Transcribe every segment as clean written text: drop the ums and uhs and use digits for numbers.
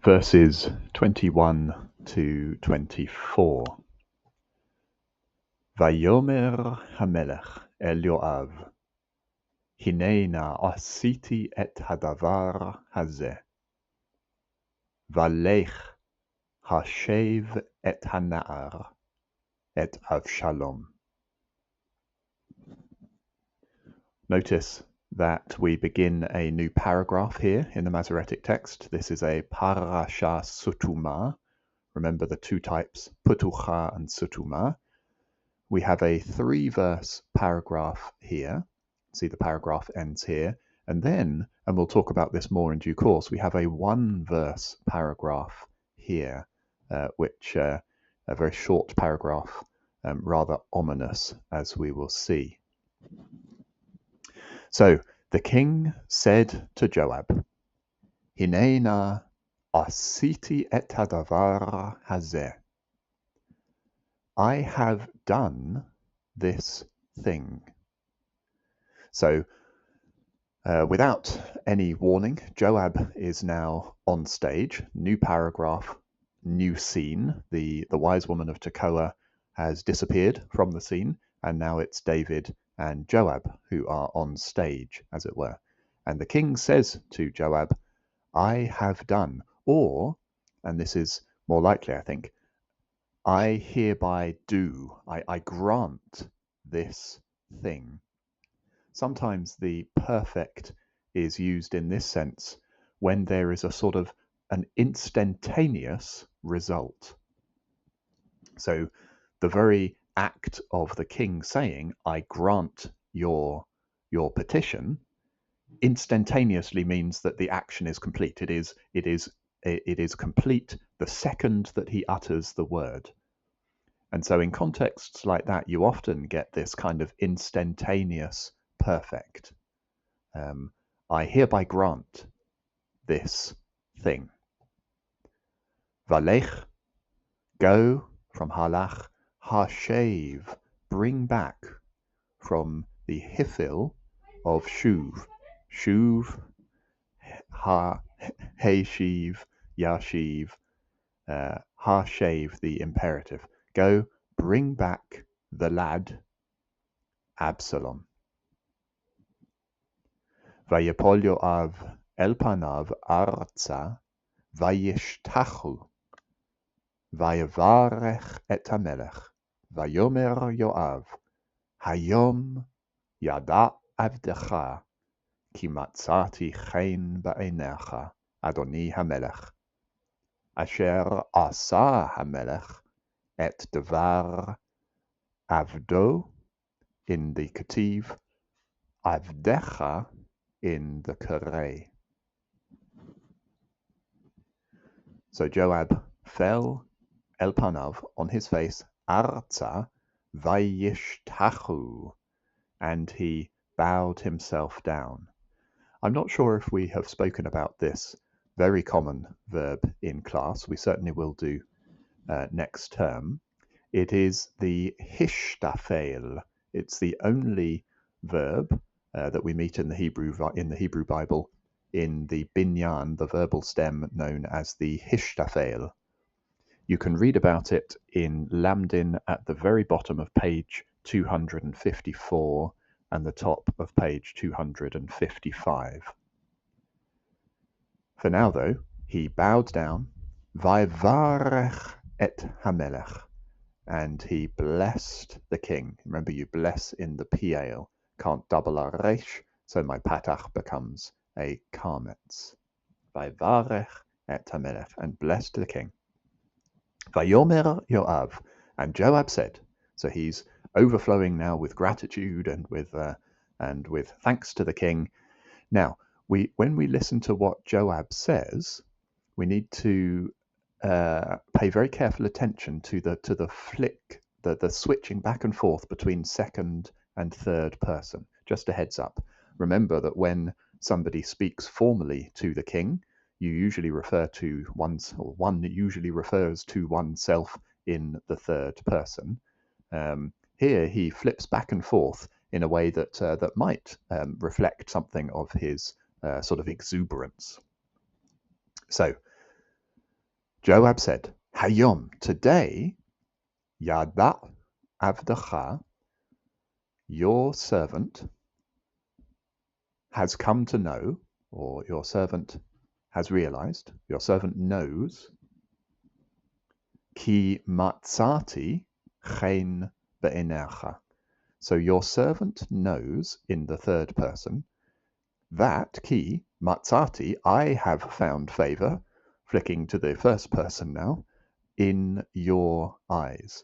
verses 21 to 24. Vayomer Hamelech el Yoav, Hinei na asiti et hadavar hazeh, Valech hashev et hana'ar et Avshalom. Notice that we begin a new paragraph here in the Masoretic text. This is a parasha sutuma. Remember the two types, putucha and sutuma. We have a 3-verse paragraph here. See, the paragraph ends here. And then, and we'll talk about this more in due course, we have a 1-verse paragraph here, which a very short paragraph, rather ominous, as we will see. So the king said to Joab, Hinei na asiti et hadavar hazeh. I have done this thing. So, without any warning, Joab is now on stage. New paragraph, new scene. The wise woman of Tekoa has disappeared from the scene, and now it's David and Joab who are on stage, as it were. And the king says to Joab, I have done, or, and this is more likely, I think, I hereby do, I grant this thing. Sometimes the perfect is used in this sense when there is a sort of an instantaneous result. So the very act of the king saying, I grant your petition, instantaneously means that the action is complete. It is complete the second that he utters the word. And so in contexts like that, you often get this kind of instantaneous perfect. I hereby grant this thing. Valech, go, from halach, hashev, bring back, from the hifil of shuv. Shuv, heshiv, yashiv, hashev, the imperative. Go, bring back the lad, Absalom. Vayipol Yoav el panav arza, vayishtachu, vayavarech et hamelech, vayomer Yoav, hayom yada avdecha, ki matzati chen ba'einecha, Adoni hamelech, asher asa hamelech et devar avdo in the ketiv, avdecha in the Karei. So Joab fell el panav, on his face, arza, vayishtachu, and he bowed himself down. I'm not sure if we have spoken about this very common verb in class. We certainly will do next term. It is the hishtafel. It's the only verb that we meet in the Hebrew Bible in the binyan, the verbal stem known as the hishtafel. You can read about it in Lamdin at the very bottom of page 254 and the top of page 255. For now, though, he bowed down, Vayvarech et hamelech, and he blessed the king. Remember, you bless in the piel. Can't double a resh, so my patach becomes a kametz. Vayvarech et hamelech, and blessed the king. Vayomer Yoav, and Joab said. So he's overflowing now with gratitude and with thanks to the king. Now, when we listen to what Joab says, we need to pay very careful attention to the flick, the switching back and forth between second and third person. Just a heads up. Remember that when somebody speaks formally to the king, you usually refer to one usually refers to oneself in the third person. Here he flips back and forth in a way that might reflect something of his sort of exuberance. So, Joab said, Hayom, today, Yada Avdacha, your servant, has come to know, or your servant has realized, your servant knows, Ki matzati chen be'enecha. So your servant knows in the third person that ki matzati, I have found favor, flicking to the first person now, in your eyes.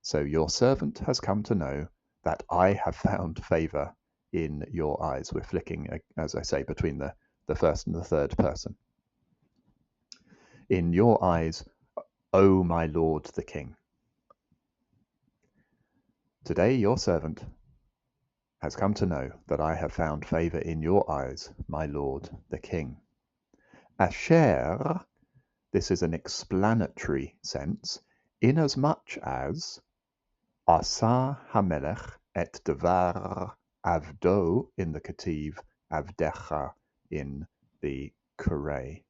So your servant has come to know that I have found favor in your eyes. We're flicking, as I say, between the first and the third person. In your eyes, O my lord the king. Today your servant has come to know that I have found favor in your eyes, my lord the king. Asher, this is an explanatory sense, inasmuch as Asa Hamelech et Devar Avdo in the Ketiv, Avdecha in the Kurei.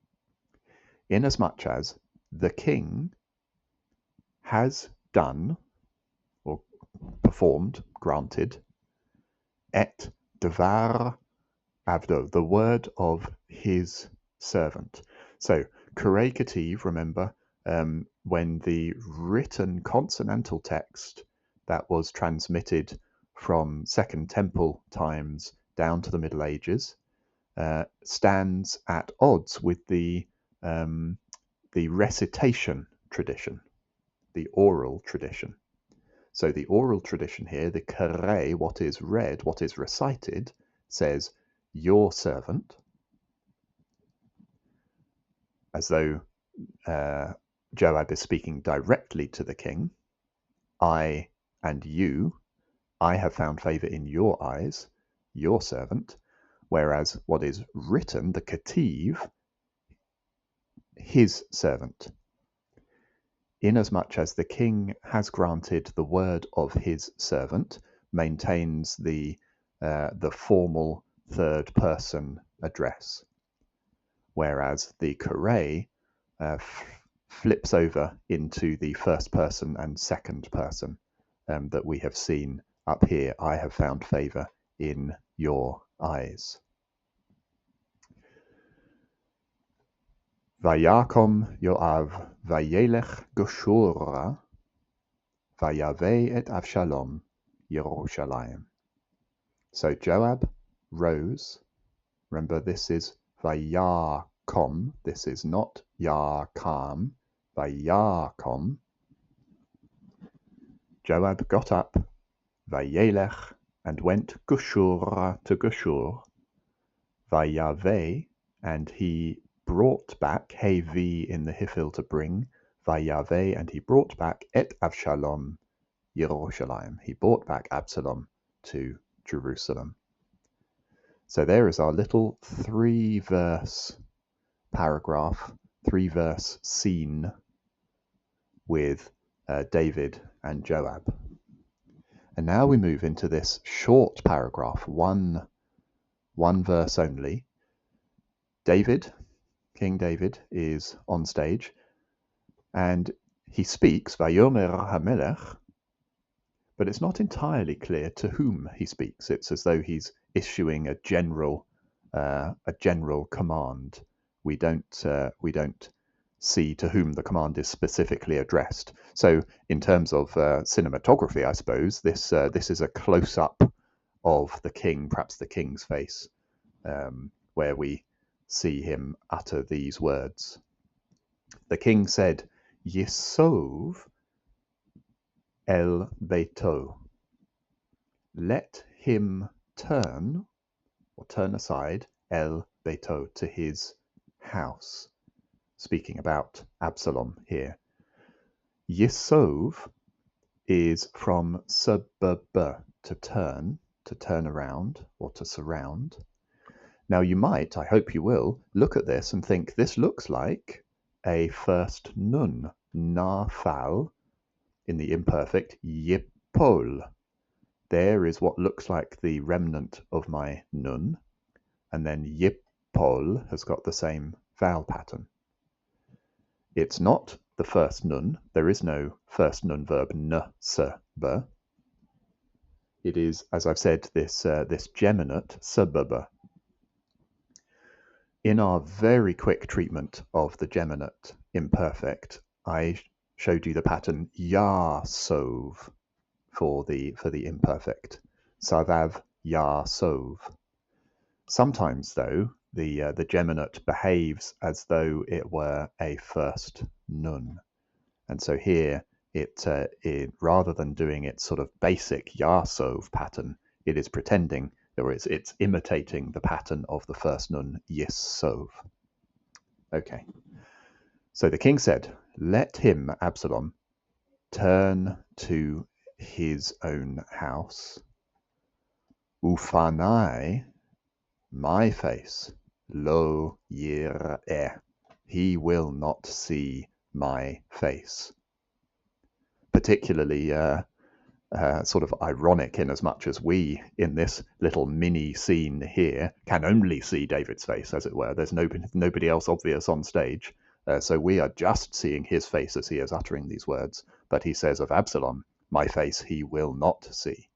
Inasmuch as the king has done, or performed, granted, et Devar Avdo, the word of his servant. So, Kurei Ketiv, remember, when the written consonantal text that was transmitted from Second Temple times down to the Middle Ages stands at odds with the recitation tradition, the oral tradition. So the oral tradition here, the Kurei, what is read, what is recited, says, your servant, as though Joab is speaking directly to the king. I and you, I have found favor in your eyes, your servant, whereas what is written, the Ketiv, his servant. Inasmuch as the king has granted the word of his servant, maintains the formal third person address, whereas the Kurei flips over into the first person and second person that we have seen up here. I have found favor in your eyes. Vayakom Yoav vayelech Geshura vayaveh et Avshalom Yerushalayim. So Joab rose. Remember, this is Vayakom. This is not Yakam. Vayakom. Joab got up, Vayelech, and went Geshura to Geshur. Vayaveh, and he brought back, hey v in the Hifil to bring, Vayaveh, and he brought back et Avshalom Yerushalayim. He brought back Absalom to Jerusalem. So there is our little 3-verse paragraph, 3-verse scene with David and Joab. And now we move into this short paragraph, one verse only. David, King David, is on stage, and he speaks, Vayomer HaMelech, but it's not entirely clear to whom he speaks. It's as though he's issuing a general command. We don't see to whom the command is specifically addressed. So, in terms of cinematography, I suppose this is a close-up of the king, perhaps the king's face, where we see him utter these words. The king said, Yisov el beito. Let him turn aside, el beito, to his house. Speaking about Absalom here. Yisov is from sababa, to turn around, or to surround. Now you might, I hope you will, look at this and think this looks like a first nun, nafal, in the imperfect, yipol. There is what looks like the remnant of my nun, and then yipol has got the same vowel pattern. It's not the first nun. There is no first nun verb n, s, b. It is, as I've said, this geminate sababa. In our very quick treatment of the geminate imperfect, I showed you the pattern ya-sov for the imperfect. Savav ya-sov. Sometimes, though, the geminate behaves as though it were a first nun. And so here, it rather than doing its sort of basic Yasov pattern, it is pretending, or it's imitating the pattern of the first nun Yisov. Okay. So the king said, "Let him, Absalom, turn to his own house. Ufanai, my face, lo yireh, he will not see my face." Particularly sort of ironic in as much as we, in this little mini scene here, can only see David's face, as it were. There's nobody else obvious on stage. So we are just seeing his face as he is uttering these words. But he says of Absalom, "My face he will not see."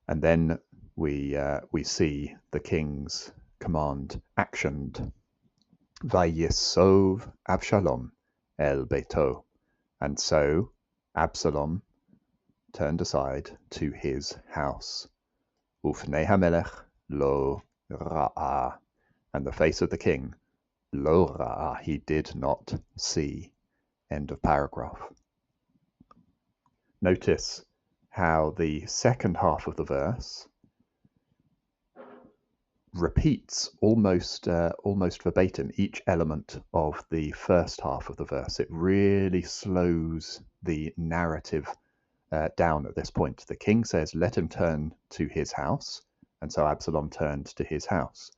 And then we see the king's command actioned. Vayisov Avshalom el beito. And so Absalom turned aside to his house. Ufnei hamelech lo ra'ah. And the face of the king, lo ra'ah, he did not see. End of paragraph. Notice how the second half of the verse repeats almost verbatim each element of the first half of the verse. It really slows the narrative down at this point. The king says, "Let him turn to his house," and so Absalom turned to his house.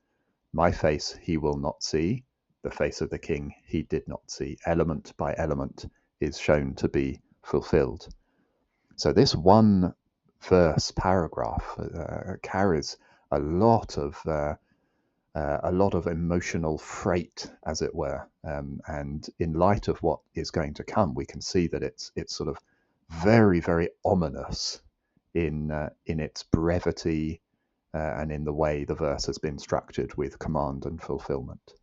My face he will not see. The face of the king he did not see. Element by element is shown to be fulfilled. So this one verse paragraph carries a lot of emotional freight, as it were, and in light of what is going to come, we can see that it's sort of very, very ominous in its brevity and in the way the verse has been structured with command and fulfillment.